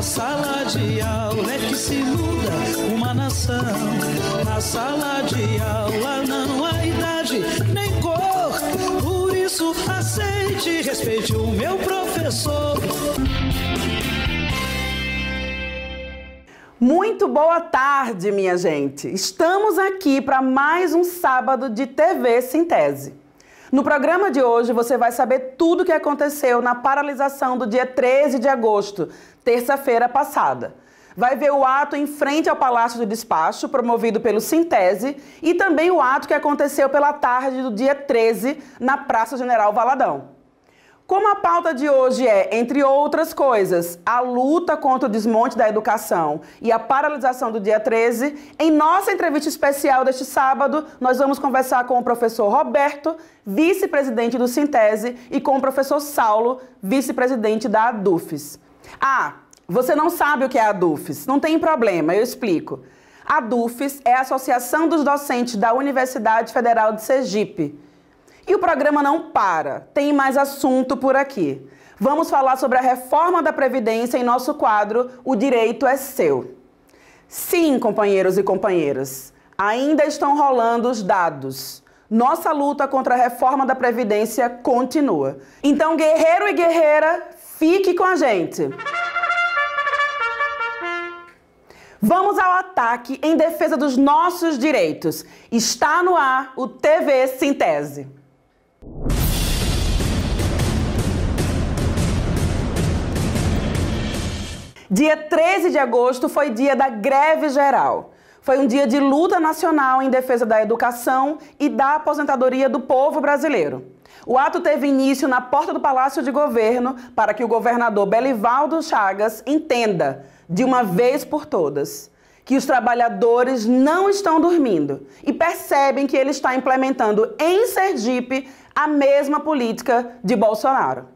sala de aula é que se muda uma nação. Na sala de aula não há idade nem cor. Por isso aceite e respeite o meu professor. Muito boa tarde, minha gente. Estamos aqui para mais um sábado de TV Sintese. No programa de hoje você vai saber tudo o que aconteceu na paralisação do dia 13 de agosto, terça-feira passada. Vai ver o ato em frente ao Palácio do Despacho, promovido pelo Sintese, e também o ato que aconteceu pela tarde do dia 13 na Praça General Valadão. Como a pauta de hoje é, entre outras coisas, a luta contra o desmonte da educação e a paralisação do dia 13, em nossa entrevista especial deste sábado, nós vamos conversar com o professor Roberto, vice-presidente do Sintese, e com o professor Saulo, vice-presidente da ADUFES. Ah, você não sabe o que é a ADUFES? Não tem problema, eu explico. A ADUFES é a Associação dos Docentes da Universidade Federal de Sergipe. E o programa não para, tem mais assunto por aqui. Vamos falar sobre a reforma da Previdência em nosso quadro O Direito é Seu. Sim, companheiros e companheiras, ainda estão rolando os dados. Nossa luta contra a reforma da Previdência continua. Então, guerreiro e guerreira, fique com a gente. Vamos ao ataque em defesa dos nossos direitos. Está no ar o TV Sintese. Dia 13 de agosto foi dia da greve geral. Foi um dia de luta nacional em defesa da educação e da aposentadoria do povo brasileiro. O ato teve início na porta do Palácio de Governo para que o governador Belivaldo Chagas entenda, de uma vez por todas, que os trabalhadores não estão dormindo e percebem que ele está implementando em Sergipe a mesma política de Bolsonaro.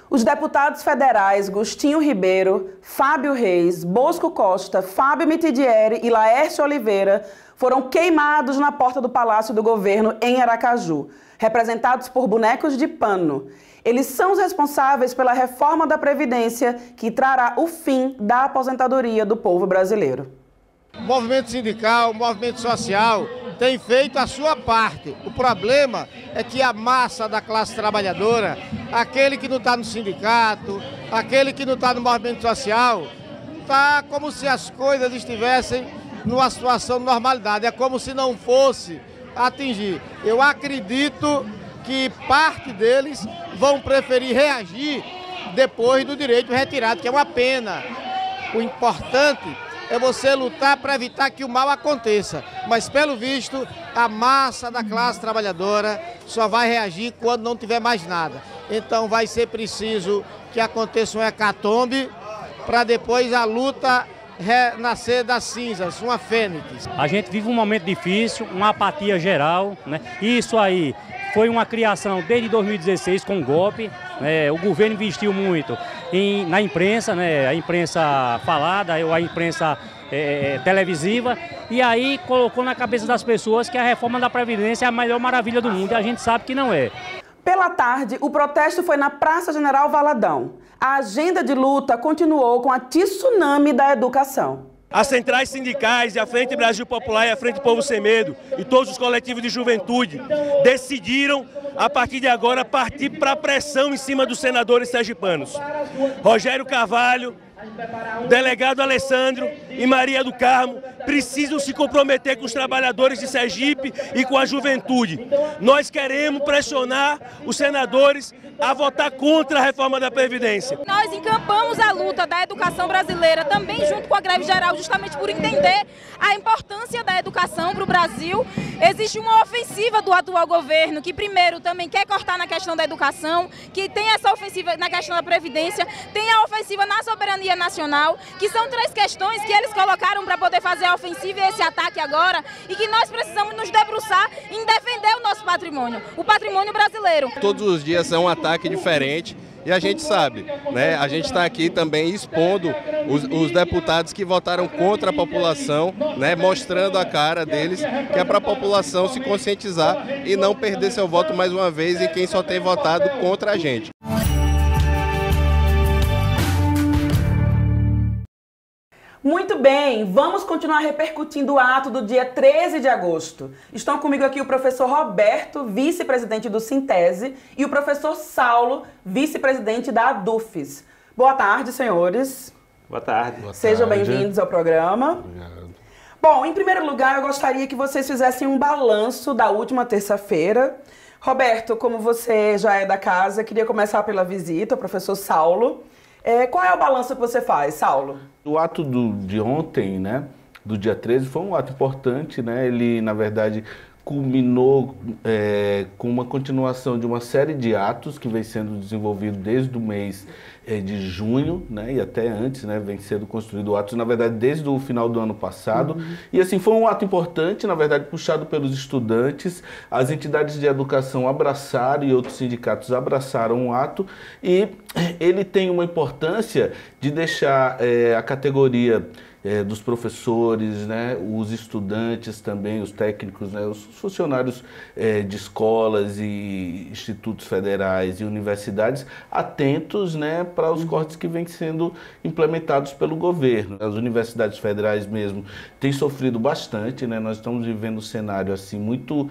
Os deputados federais Gustinho Ribeiro, Fábio Reis, Bosco Costa, Fábio Mitidieri e Laércio Oliveira foram queimados na porta do Palácio do Governo em Aracaju, representados por bonecos de pano. Eles são os responsáveis pela reforma da Previdência que trará o fim da aposentadoria do povo brasileiro. O movimento sindical, o movimento social tem feito a sua parte. O problema é que a massa da classe trabalhadora, aquele que não está no sindicato, aquele que não está no movimento social, está como se as coisas estivessem numa situação de normalidade. É como se não fosse atingir. Eu acredito que parte deles vão preferir reagir depois do direito retirado, que é uma pena. O importante é você lutar para evitar que o mal aconteça. Mas, pelo visto, a massa da classe trabalhadora só vai reagir quando não tiver mais nada. Então vai ser preciso que aconteça um hecatombe para depois a luta renascer das cinzas, uma fênix. A gente vive um momento difícil, uma apatia geral, né? Isso aí foi uma criação desde 2016 com o golpe. O governo investiu muito na imprensa, né? A imprensa falada, a imprensa televisiva, e aí colocou na cabeça das pessoas que a reforma da Previdência é a maior maravilha do mundo, e a gente sabe que não é. Pela tarde, o protesto foi na Praça General Valadão. A agenda de luta continuou com a tsunami da educação. As centrais sindicais e a Frente Brasil Popular e a Frente Povo Sem Medo e todos os coletivos de juventude decidiram, a partir de agora, partir para a pressão em cima dos senadores sergipanos. Rogério Carvalho, delegado Alessandro e Maria do Carmo precisam se comprometer com os trabalhadores de Sergipe e com a juventude. Nós queremos pressionar os senadores a votar contra a reforma da Previdência. Nós encampamos a luta da educação brasileira também junto com a greve geral, justamente por entender a importância da educação para o Brasil. Existe uma ofensiva do atual governo que primeiro também quer cortar na questão da educação, que tem essa ofensiva na questão da Previdência, tem a ofensiva na soberania nacional, que são três questões que eles colocaram para poder fazer a ofensiva e esse ataque agora, e que nós precisamos nos debruçar em defender o nosso patrimônio, o patrimônio brasileiro. Todos os dias é um ataque diferente e a gente sabe, né? A gente está aqui também expondo os deputados que votaram contra a população, né? Mostrando a cara deles, que é para a população se conscientizar e não perder seu voto mais uma vez em quem só tem votado contra a gente. Muito bem, vamos continuar repercutindo o ato do dia 13 de agosto. Estão comigo aqui o professor Roberto, vice-presidente do Sintese, e o professor Saulo, vice-presidente da ADUFES. Boa tarde, senhores. Boa tarde. Sejam bem-vindos ao programa. Obrigado. Bom, em primeiro lugar, eu gostaria que vocês fizessem um balanço da última terça-feira. Roberto, como você já é da casa, queria começar pela visita, o professor Saulo. Qual é o balanço que você faz, Saulo? O ato de ontem, né, do dia 13, foi um ato importante, né? Ele, na verdade, culminou com uma continuação de uma série de atos que vem sendo desenvolvido desde o mês de junho, né, e até antes, né, vem sendo construído atos, na verdade, desde o final do ano passado. E assim, foi um ato importante, na verdade, puxado pelos estudantes. As entidades de educação abraçaram e outros sindicatos abraçaram o ato, e ele tem uma importância de deixar a categoria dos professores, né, os estudantes também, os técnicos, né, os funcionários de escolas e institutos federais e universidades atentos, né, para os cortes que vêm sendo implementados pelo governo. As universidades federais mesmo têm sofrido bastante, né, nós estamos vivendo um cenário assim muito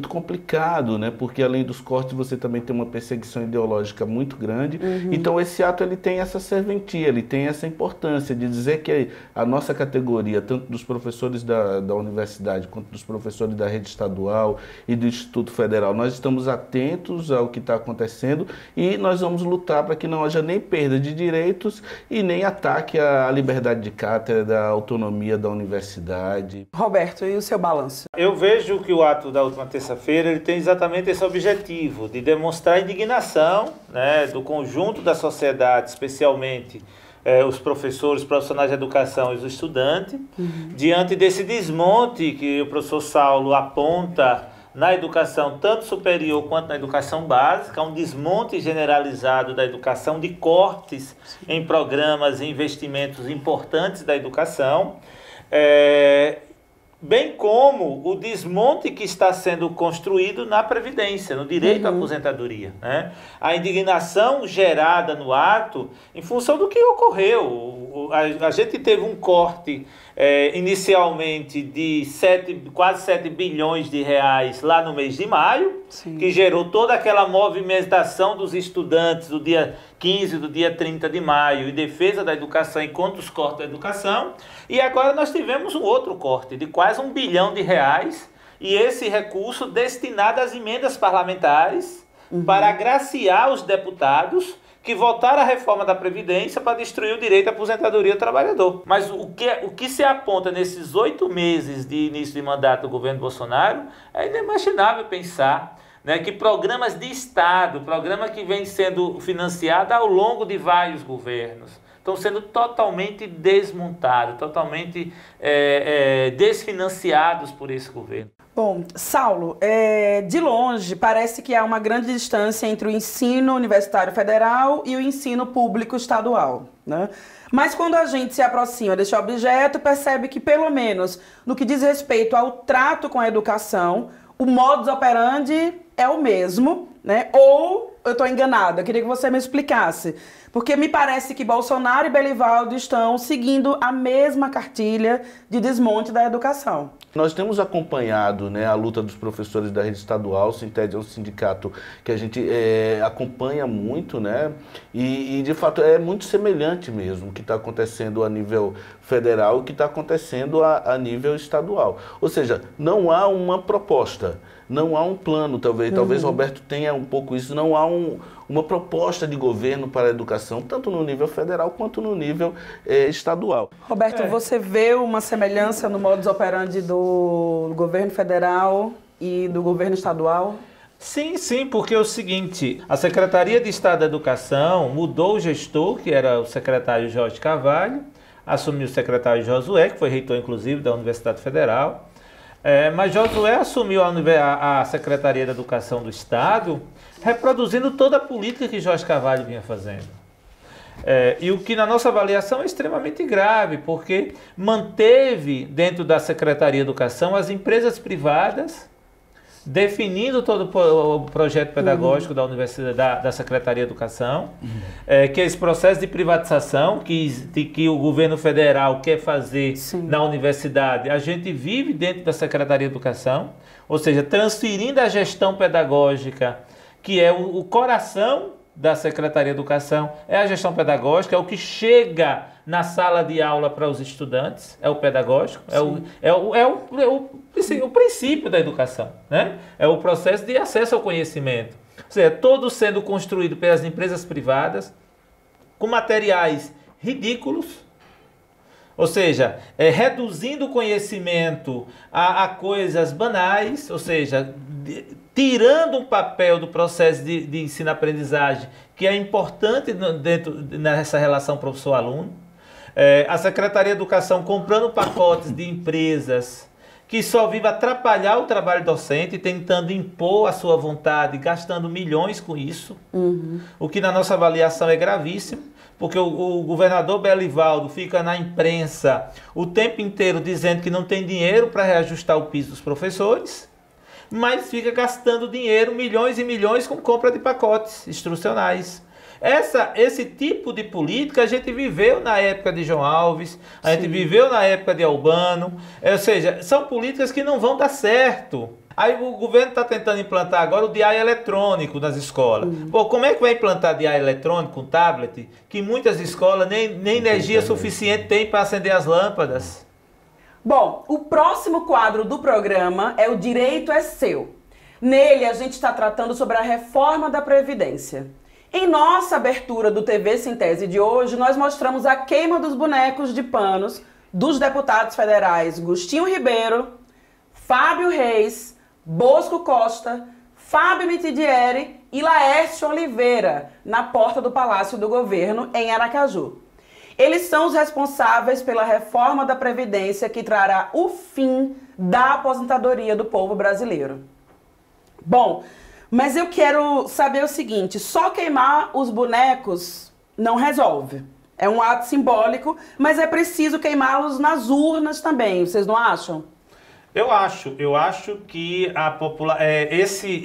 complicado, né, porque além dos cortes você também tem uma perseguição ideológica muito grande. Então esse ato ele tem essa serventia, ele tem essa importância de dizer que a nossa categoria, tanto dos professores da universidade quanto dos professores da rede estadual e do Instituto Federal, nós estamos atentos ao que está acontecendo e nós vamos lutar para que não haja nem perda de direitos e nem ataque à liberdade de cátedra, à autonomia da universidade. Roberto, e o seu balanço? Eu vejo que o ato da última terça-feira ele tem exatamente esse objetivo, de demonstrar a indignação, né, do conjunto da sociedade, especialmente os professores, os profissionais de educação e os estudantes, diante desse desmonte que o professor Saulo aponta na educação, tanto superior quanto na educação básica, um desmonte generalizado da educação, de cortes em programas e investimentos importantes da educação, bem como o desmonte que está sendo construído na Previdência, no direito à aposentadoria, né? A indignação gerada no ato em função do que ocorreu. A gente teve um corte inicialmente de quase 7 bilhões de reais lá no mês de maio, que gerou toda aquela movimentação dos estudantes do dia 15, do dia 30 de maio, em defesa da educação e contra os cortes da educação. E agora nós tivemos um outro corte de quase 1 bilhão de reais, e esse recurso destinado às emendas parlamentares para agraciar os deputados que votaram a reforma da Previdência para destruir o direito à aposentadoria do trabalhador. Mas o que se aponta nesses 8 meses de início de mandato do governo Bolsonaro é inimaginável pensar, né, que programas de Estado, programa que vem sendo financiado ao longo de vários governos, estão sendo totalmente desmontados, totalmente desfinanciados por esse governo. Bom, Saulo, de longe parece que há uma grande distância entre o ensino universitário federal e o ensino público estadual, né? Mas quando a gente se aproxima desse objeto, percebe que, pelo menos no que diz respeito ao trato com a educação, o modus operandi é o mesmo, né? Ou eu estou enganada? Eu queria que você me explicasse. Porque me parece que Bolsonaro e Belivaldo estão seguindo a mesma cartilha de desmonte da educação. Nós temos acompanhado, né, a luta dos professores da rede estadual. O Sintese é um sindicato que a gente acompanha muito, né, e de fato é muito semelhante mesmo o que está acontecendo a nível federal e o que está acontecendo a nível estadual. Ou seja, não há uma proposta, não há um plano, talvez Roberto tenha um pouco isso, não há uma proposta de governo para a educação, tanto no nível federal quanto no nível estadual. Roberto, você vê uma semelhança no modus operandi do governo federal e do governo estadual? Sim, porque é o seguinte, a Secretaria de Estado da Educação mudou o gestor, que era o secretário Jorge Carvalho, assumiu o secretário Josué, que foi reitor inclusive da Universidade Federal, mas Josué assumiu a Secretaria da Educação do Estado, reproduzindo toda a política que Jorge Carvalho vinha fazendo. E o que na nossa avaliação é extremamente grave, porque manteve dentro da Secretaria de Educação as empresas privadas definindo todo o projeto pedagógico da Universidade, da Secretaria de Educação, que é esse processo de privatização que o governo federal quer fazer na universidade, a gente vive dentro da Secretaria de Educação, ou seja, transferindo a gestão pedagógica, que é o coração da Secretaria de Educação, é a gestão pedagógica, é o que chega na sala de aula para os estudantes, é o pedagógico, o princípio da educação, né? É o processo de acesso ao conhecimento. Ou seja, todo sendo construído pelas empresas privadas, com materiais ridículos, ou seja, reduzindo o conhecimento a coisas banais, ou seja, tirando um papel do processo de ensino-aprendizagem, que é importante nessa relação professor-aluno. A Secretaria de Educação comprando pacotes de empresas que só vivem atrapalhar o trabalho docente, tentando impor a sua vontade, gastando milhões com isso, o que na nossa avaliação é gravíssimo, porque o governador Belivaldo fica na imprensa o tempo inteiro dizendo que não tem dinheiro para reajustar o piso dos professores, mas fica gastando dinheiro, milhões e milhões, com compra de pacotes instrucionais. Esse tipo de política a gente viveu na época de João Alves, a gente viveu na época de Albano, ou seja, são políticas que não vão dar certo. Aí o governo está tentando implantar agora o diário eletrônico nas escolas. Pô, como é que vai implantar diário eletrônico com tablet, que muitas escolas nem energia suficiente tem para acender as lâmpadas? Bom, o próximo quadro do programa é o Direito é Seu. Nele, a gente está tratando sobre a reforma da Previdência. Em nossa abertura do TV Sintese de hoje, nós mostramos a queima dos bonecos de panos dos deputados federais Gustinho Ribeiro, Fábio Reis, Bosco Costa, Fábio Mitidieri e Laércio Oliveira, na porta do Palácio do Governo, em Aracaju. Eles são os responsáveis pela reforma da Previdência que trará o fim da aposentadoria do povo brasileiro. Bom, mas eu quero saber o seguinte, só queimar os bonecos não resolve. É um ato simbólico, mas é preciso queimá-los nas urnas também, vocês não acham? Eu acho que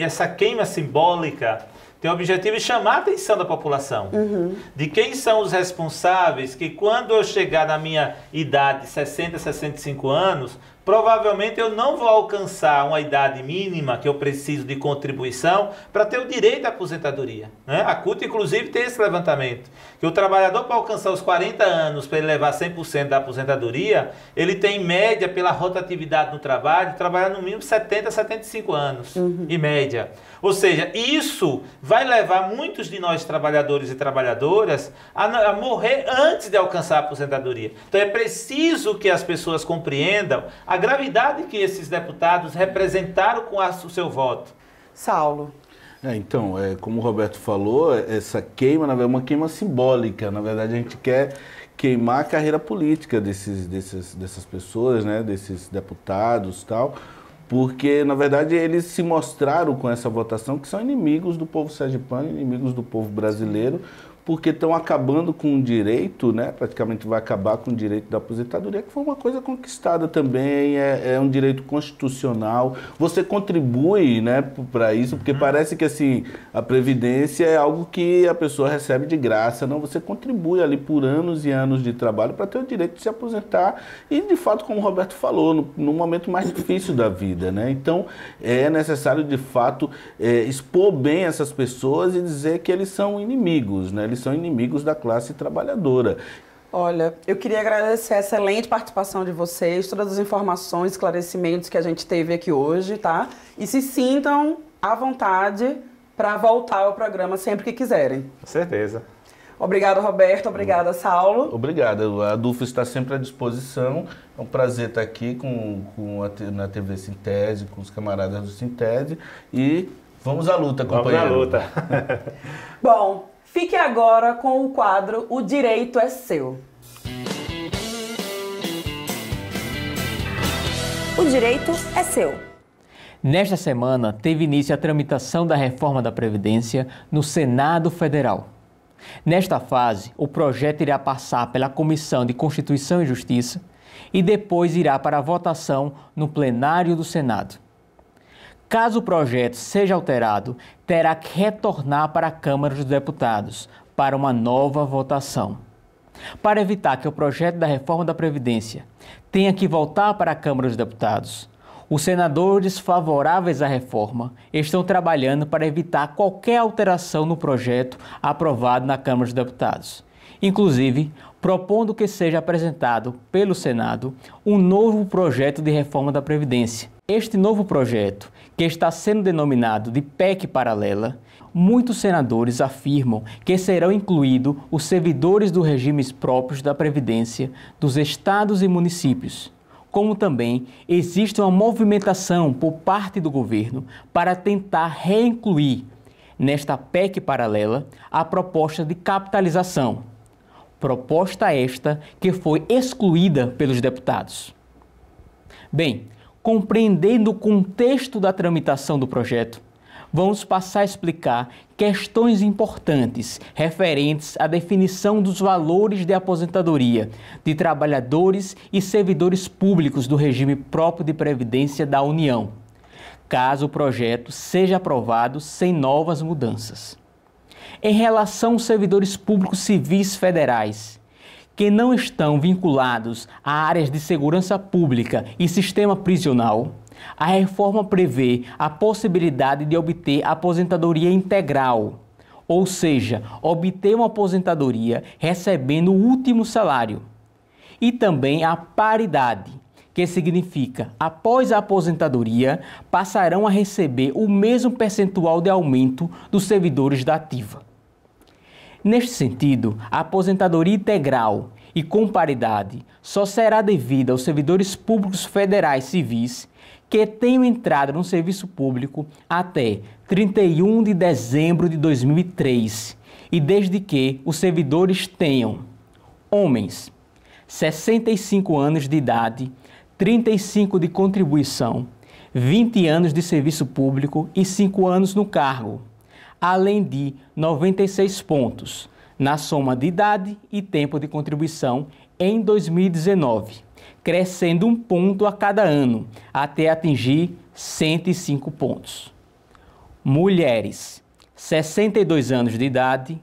essa queima simbólica tem o objetivo de chamar a atenção da população, de quem são os responsáveis, que quando eu chegar na minha idade, 60, 65 anos, provavelmente eu não vou alcançar uma idade mínima que eu preciso de contribuição para ter o direito à aposentadoria, né? A CUT, inclusive, tem esse levantamento, que o trabalhador, para alcançar os 40 anos, para ele levar 100% da aposentadoria, ele tem, em média, pela rotatividade no trabalho, trabalhar no mínimo 70 a 75 anos, em média. Ou seja, isso vai levar muitos de nós, trabalhadores e trabalhadoras, a morrer antes de alcançar a aposentadoria. Então é preciso que as pessoas compreendam a gravidade que esses deputados representaram com o seu voto. Saulo. Então, como o Roberto falou, essa queima, na verdade, é uma queima simbólica. Na verdade, a gente quer queimar a carreira política dessas pessoas, né, desses deputados e tal, porque, na verdade, eles se mostraram com essa votação que são inimigos do povo sergipano, inimigos do povo brasileiro, porque estão acabando com um direito, né? Praticamente vai acabar com o direito da aposentadoria, que foi uma coisa conquistada também, é um direito constitucional. Você contribui, né, para isso, porque parece que assim, a Previdência é algo que a pessoa recebe de graça. Não, você contribui ali por anos e anos de trabalho para ter o direito de se aposentar e, de fato, como o Roberto falou, no momento mais difícil da vida, né? Então, é necessário, de fato, expor bem essas pessoas e dizer que eles são inimigos, né? Eles são inimigos da classe trabalhadora. Olha, eu queria agradecer a excelente participação de vocês, todas as informações, esclarecimentos que a gente teve aqui hoje, tá? E se sintam à vontade para voltar ao programa sempre que quiserem. Com certeza. Obrigado, Roberto. Obrigada, Saulo. Obrigado. A DUF está sempre à disposição. É um prazer estar aqui na TV Sintese, com os camaradas do Sintese. E vamos à luta, companheiro. Vamos à luta. Bom, fique agora com o quadro O Direito é Seu. O direito é seu. Nesta semana, teve início a tramitação da reforma da Previdência no Senado Federal. Nesta fase, o projeto irá passar pela Comissão de Constituição e Justiça e depois irá para a votação no plenário do Senado. Caso o projeto seja alterado, terá que retornar para a Câmara dos Deputados para uma nova votação. Para evitar que o projeto da reforma da Previdência tenha que voltar para a Câmara dos Deputados, os senadores favoráveis à reforma estão trabalhando para evitar qualquer alteração no projeto aprovado na Câmara dos Deputados, inclusive propondo que seja apresentado pelo Senado um novo projeto de reforma da Previdência. Este novo projeto, que está sendo denominado de PEC paralela, muitos senadores afirmam que serão incluídos os servidores dos regimes próprios da Previdência dos estados e municípios, como também existe uma movimentação por parte do governo para tentar reincluir nesta PEC paralela a proposta de capitalização, proposta esta que foi excluída pelos deputados. Bem, compreendendo o contexto da tramitação do projeto, vamos passar a explicar questões importantes referentes à definição dos valores de aposentadoria de trabalhadores e servidores públicos do regime próprio de previdência da União, caso o projeto seja aprovado sem novas mudanças. Em relação aos servidores públicos civis federais, que não estão vinculados a áreas de segurança pública e sistema prisional, a reforma prevê a possibilidade de obter aposentadoria integral, ou seja, obter uma aposentadoria recebendo o último salário, e também a paridade, que significa, após a aposentadoria, passarão a receber o mesmo percentual de aumento dos servidores da ativa. Neste sentido, a aposentadoria integral e com paridade só será devida aos servidores públicos federais civis que tenham entrado no serviço público até 31 de dezembro de 2003 e desde que os servidores tenham homens, 65 anos de idade, 35 de contribuição, 20 anos de serviço público e 5 anos no cargo, além de 96 pontos na soma de idade e tempo de contribuição em 2019, crescendo 1 ponto a cada ano até atingir 105 pontos. Mulheres, 62 anos de idade,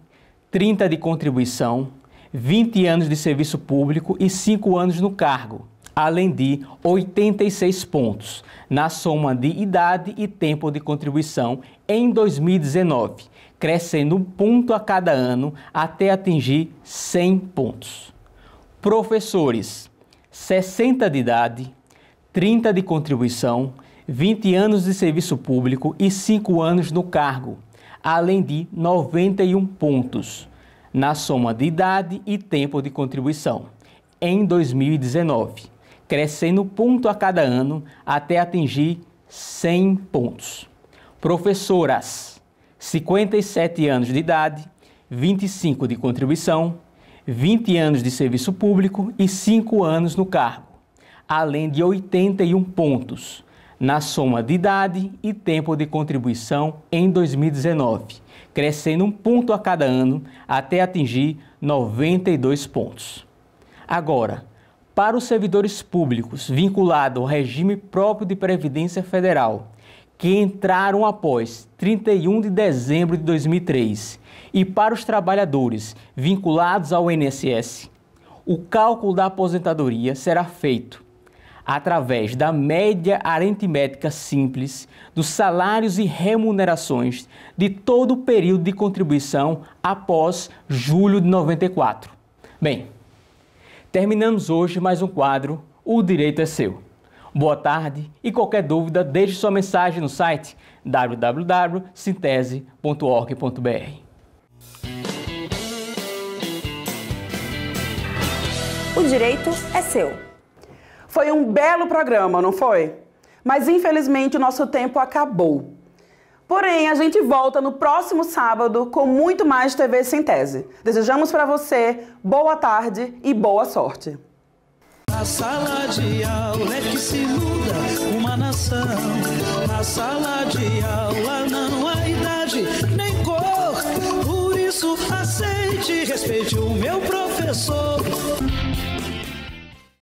30 de contribuição, 20 anos de serviço público e 5 anos no cargo, além de 86 pontos na soma de idade e tempo de contribuição em 2019, crescendo 1 ponto a cada ano até atingir 100 pontos. Professores, 60 de idade, 30 de contribuição, 20 anos de serviço público e 5 anos no cargo, além de 91 pontos na soma de idade e tempo de contribuição em 2019, crescendo 1 ponto a cada ano até atingir 100 pontos. Professoras, 57 anos de idade, 25 de contribuição, 20 anos de serviço público e 5 anos no cargo, além de 81 pontos na soma de idade e tempo de contribuição em 2019, crescendo 1 ponto a cada ano até atingir 92 pontos. Agora, para os servidores públicos vinculados ao regime próprio de Previdência Federal, que entraram após 31 de dezembro de 2003, e para os trabalhadores vinculados ao INSS, o cálculo da aposentadoria será feito através da média aritmética simples dos salários e remunerações de todo o período de contribuição após julho de 94. Bem, terminamos hoje mais um quadro, O Direito é Seu. Boa tarde e qualquer dúvida, deixe sua mensagem no site www.sintese.org.br. O direito é seu. Foi um belo programa, não foi? Mas infelizmente o nosso tempo acabou. Porém, a gente volta no próximo sábado com muito mais TV Sintese. Desejamos para você boa tarde e boa sorte. Na sala de aula é que se muda uma nação. Na sala de aula não há idade nem cor. Por isso aceite e respeite o meu professor.